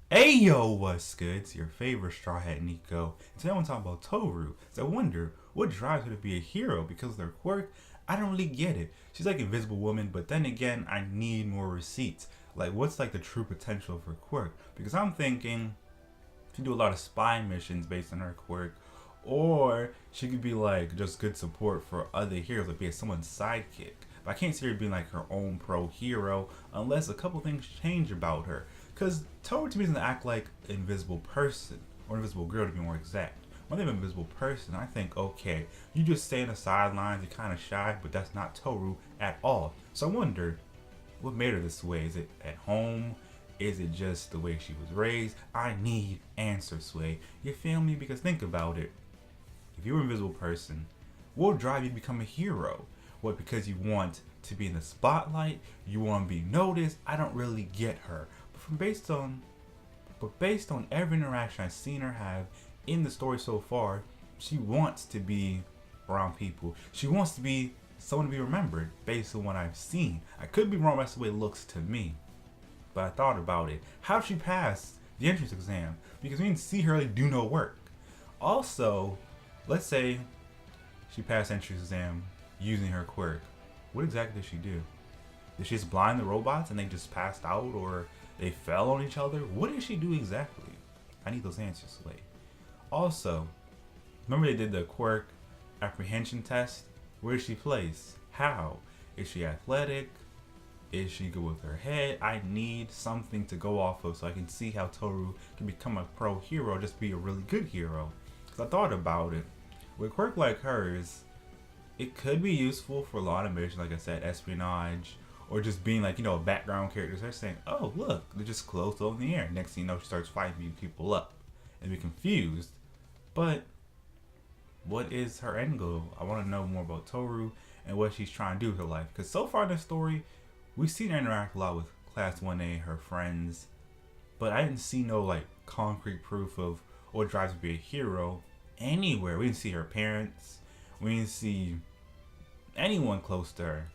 Hey yo, what's good? It's your favorite Straw Hat Nico. Today I want to talk about Toru. So I wonder what drives her to be a hero because of their quirk. I don't really get it. She's like Invisible Woman, but then again, I need more receipts. Like, what's like the true potential of her quirk? Because I'm thinking she do a lot of spy missions based on her quirk, or she could be like just good support for other heroes, like be someone's sidekick. But I can't see her being like her own pro hero unless a couple things change about her. Cause Toru to me doesn't act like an invisible person or invisible girl to be more exact. When they have an invisible person, I think okay, you just stay in the sidelines, you're kind of shy, but that's not Toru at all. So I wonder what made her this way. Is it at home? Is it just the way she was raised? I need answers, Sway. You feel me? Because think about it. If you're an invisible person, what will drive you to become a hero? What, because you want to be in the spotlight? You want to be noticed? I don't really get her. But based on every interaction I've seen her have in the story so far, she wants to be around people. She wants to be someone to be remembered based on what I've seen. I could be wrong, that's the way it looks to me. But I thought about it. How she passed the entrance exam? Because we didn't see her really do no work. Also, let's say she passed the entrance exam using her quirk. What exactly did she do? Did she just blind the robots and they just passed out, or they fell on each other? What did she do exactly? I need those answers, Slade. Also, remember they did the quirk apprehension test? Where did she place? How? Is she athletic? Is she good with her head? I need something to go off of so I can see how Toru can become a pro hero, just be a really good hero. Because I thought about it. With a quirk like hers, it could be useful for a lot of missions, like I said, espionage, or just being like, a background character. They're saying, oh, look, they're just close in the air. Next thing you know, she starts fighting people up and be confused. But what is her end goal? I want to know more about Toru and what she's trying to do with her life. Because so far in the story, we've seen her interact a lot with Class 1A, her friends, but I didn't see no like concrete proof of what drives her to be a hero anywhere. We didn't see her parents. We didn't see anyone close to her.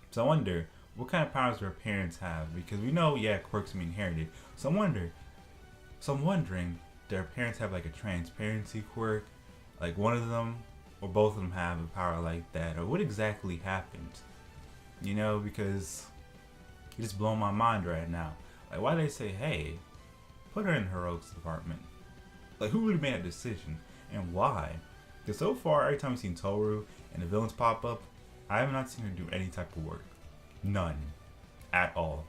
So I wonder, what kind of powers do her parents have? Because we know, yeah, quirks can be inherited. So I'm wondering, do her parents have like a transparency quirk? Like one of them or both of them have a power like that? Or what exactly happened? Because it's just blowing my mind right now. Like, why did they say, hey, put her in the heroics department? Like, who really made that decision? And why? Because so far, every time I've seen Toru and the villains pop up, I have not seen her do any type of work. None. At all.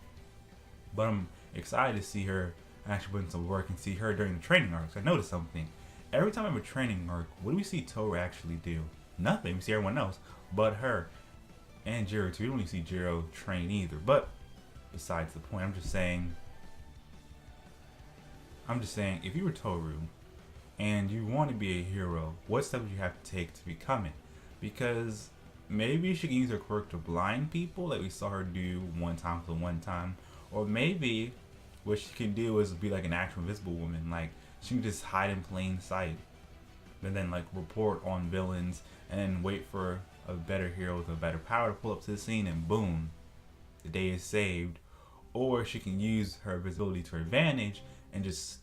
But I'm excited to see her actually put in some work and see her during the training arcs. I noticed something. Every time I have a training arc, what do we see Toru actually do? Nothing. We see everyone else but her. And Jiro too. We don't really see Jiro train either. But besides the point, I'm just saying, if you were Toru and you want to be a hero, what steps would you have to take to become it? Because maybe she can use her quirk to blind people, like we saw her do one time. Or maybe what she can do is be like an actual invisible woman. Like, she can just hide in plain sight and then like report on villains and then wait for a better hero with a better power to pull up to the scene, and boom, the day is saved. Or she can use her visibility to her advantage and just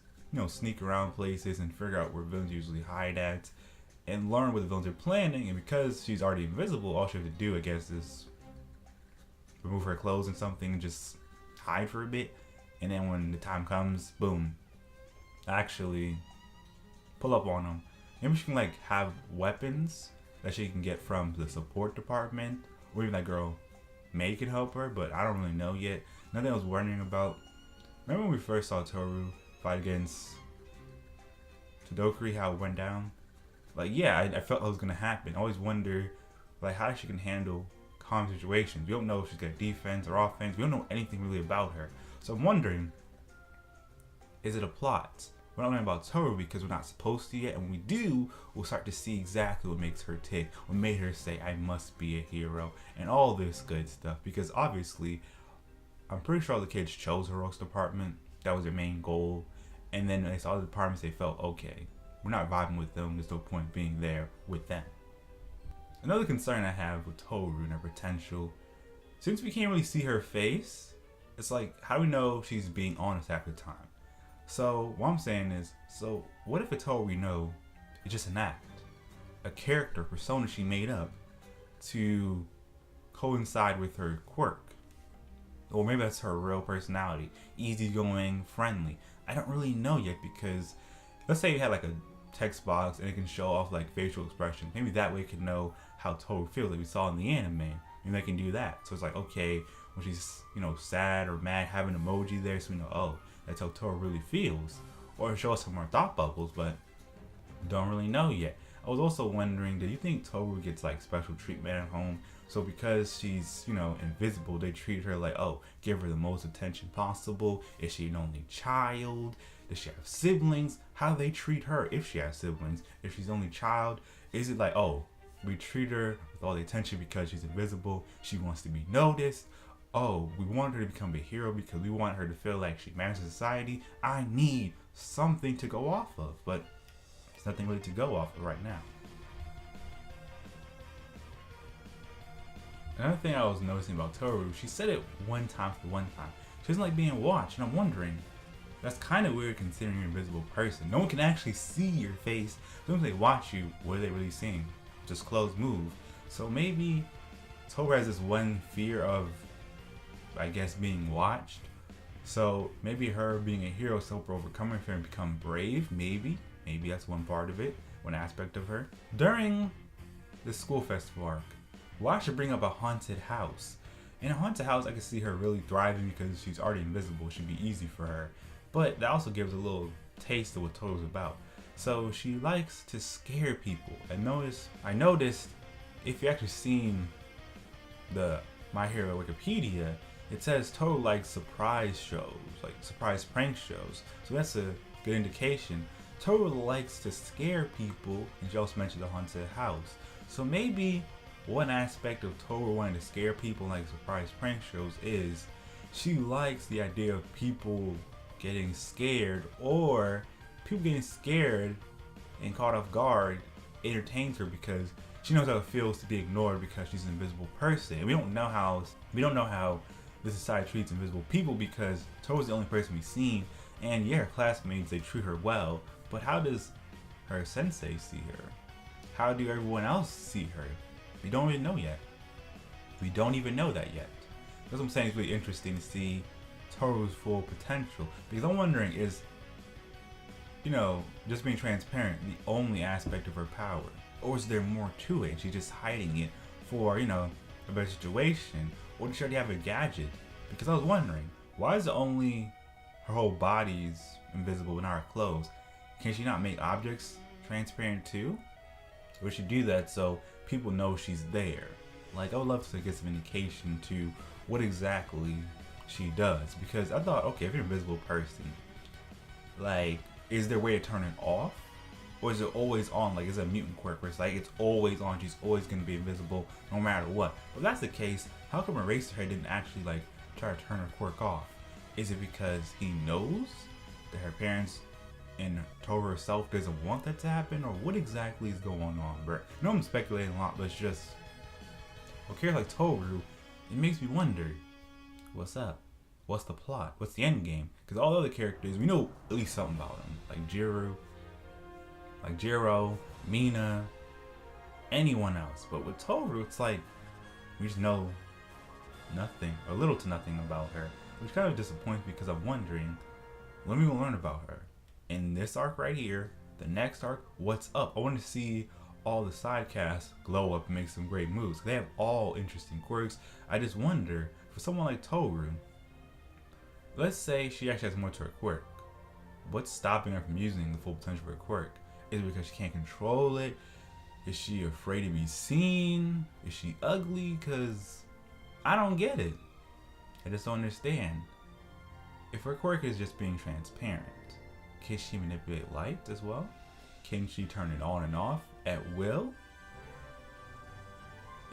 sneak around places and figure out where villains usually hide at and learn what the villains are planning. And because she's already invisible, all she has to do, I guess, is remove her clothes and something and just hide for a bit, and then when the time comes, boom, actually pull up on them. Maybe she can like have weapons that she can get from the support department, or even that girl May could help her, but I don't really know yet. Another thing I was wondering about, remember when we first saw Toru fight against Todokuri, how it went down? Like, yeah, I felt that was gonna happen. I always wonder like how she can handle calm situations. We don't know if she's got defense or offense. We don't know anything really about her. So I'm wondering, is it a plot? We're not learning about Toru because we're not supposed to yet, and when we do, we'll start to see exactly what makes her tick, what made her say, I must be a hero, and all this good stuff. Because obviously, I'm pretty sure all the kids chose heroics department. That was their main goal. And then when they saw the departments, they felt, okay, we're not vibing with them. There's no point being there with them. Another concern I have with Toru and her potential, since we can't really see her face, it's like, how do we know she's being honest half the time? So what I'm saying is, so what if a Toru we know is just an act, a character persona she made up to coincide with her quirk? Or maybe that's her real personality, easygoing, friendly. I don't really know yet, because let's say you had like a text box and it can show off like facial expressions. Maybe that way it can know how Toru feels, like we saw in the anime. And they can do that. So it's like, okay, when she's, sad or mad, have an emoji there, so we know, oh, that's how Toru really feels. Or show us some more thought bubbles, but don't really know yet. I was also wondering, do you think Toru gets like special treatment at home? So because she's, invisible, they treat her like, oh, give her the most attention possible. Is she an only child? Does she have siblings? How do they treat her if she has siblings? If she's only child, is it like, oh, we treat her with all the attention because she's invisible, she wants to be noticed? Oh, we want her to become a hero because we want her to feel like she matters to society. I need something to go off of, but there's nothing really to go off of right now. Another thing I was noticing about Toru, she said it one time for one time. She doesn't like being watched, and I'm wondering, that's kind of weird considering you're an invisible person. No one can actually see your face. So when they watch you, what are they really seeing? Just clothes move. So maybe Toru has this one fear of, I guess, being watched. So maybe her being a hero is help her overcome her fear and become brave. Maybe that's one part of it, one aspect of her. During the school festival arc, why should bring up a haunted house? In a haunted house, I can see her really thriving because she's already invisible. It should be easy for her. But that also gives a little taste of what Toru's about. So she likes to scare people. I noticed if you actually seen the My Hero Wikipedia, it says Toru likes surprise shows, like surprise prank shows. So that's a good indication. Toru likes to scare people, and she also mentioned the haunted house. So maybe one aspect of Toru wanting to scare people like surprise prank shows is she likes the idea of people getting scared, or people getting scared and caught off guard entertains her because she knows how it feels to be ignored because she's an invisible person. And we don't know how the society treats invisible people because Toru's the only person we've seen, and yeah, her classmates, they treat her well, but how does her sensei see her? How do everyone else see her? We don't even know yet. We don't even know that yet. That's what I'm saying. It's really interesting to see Toru's full potential, because I'm wondering, is, just being transparent the only aspect of her power, or is there more to it and she's just hiding it for, a better situation? Or does she already have a gadget? Because I was wondering, why is it only her whole body's invisible but not her clothes? Can she not make objects transparent too? Or should do that so people know she's there? Like, I would love to get some indication to what exactly she does, because I thought, okay, if you're an invisible person, like, is there a way to turn it off? Or is it always on? Like, is it a mutant quirk where it's like it's always on, she's always going to be invisible no matter what? If that's the case, how come Eraserhead didn't actually like try to turn her quirk off? Is it because he knows that her parents and Toru herself doesn't want that to happen? Or what exactly is going on? But I know I'm speculating a lot, but it's just, a character like Toru, it makes me wonder, what's up? What's the plot? What's the end game? Because all the other characters, we know at least something about them. Like Jiro, Mina, anyone else. But with Toru, it's like, we just know nothing, or little to nothing about her. Which kind of disappoints me, because I'm wondering, when are we going to learn about her? In this arc right here, the next arc, what's up? I want to see all the side casts glow up and make some great moves. They have all interesting quirks. I just wonder, for someone like Toru, let's say she actually has more to her quirk. What's stopping her from using the full potential of her quirk? Is it because she can't control it? Is she afraid to be seen? Is she ugly? Because I don't get it. I just don't understand. If her quirk is just being transparent, can she manipulate light as well? Can she turn it on and off at will?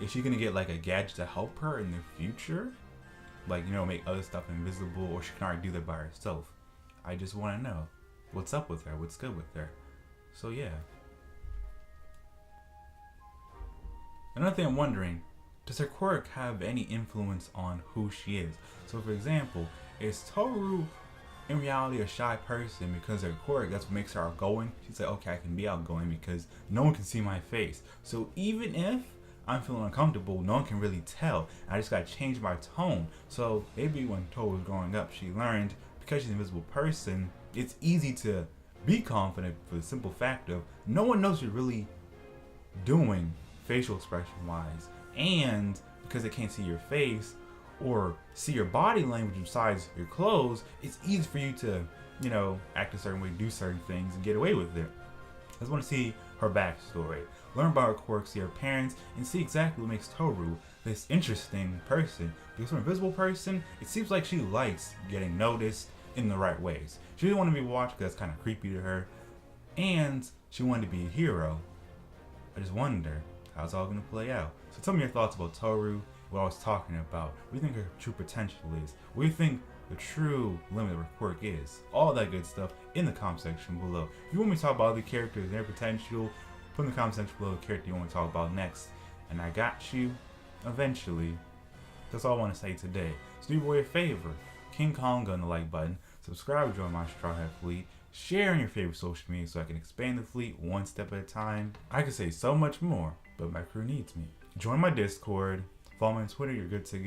Is she gonna get like a gadget to help her in the future? Like, make other stuff invisible, or she can already do that by herself? I just want to know what's up with her, what's good with her. So yeah. Another thing I'm wondering, does her quirk have any influence on who she is? So for example, is Toru in reality a shy person because her quirk. That's what makes her outgoing. She's like, okay, I can be outgoing because no one can see my face. So even if I'm feeling uncomfortable, no one can really tell. I just gotta change my tone. So maybe when Toru was growing up, she learned because she's an invisible person, it's easy to be confident for the simple fact of no one knows you're really doing facial expression wise. And because they can't see your face or see your body language besides your clothes, it's easy for you to, act a certain way, do certain things, and get away with it. I just want to see her backstory, learn about her quirks, see her parents, and see exactly what makes Toru this interesting person. Because for an invisible person, it seems like she likes getting noticed in the right ways. She didn't want to be watched because that's kind of creepy to her, and she wanted to be a hero. I just wonder how it's all going to play out. So tell me your thoughts about Toru, what I was talking about. What do you think her true potential is? What do you think the true limit of her quirk is? All that good stuff in the comment section below. If you want me to talk about other characters and their potential, put in the comment section below the character you want me to talk about next. And I got you eventually. That's all I want to say today. So do me a favor. King Kong on the like button. Subscribe to join my Straw Hat fleet. Share on your favorite social media so I can expand the fleet one step at a time. I could say so much more, but my crew needs me. Join my Discord. Follow me on Twitter. You're good to go.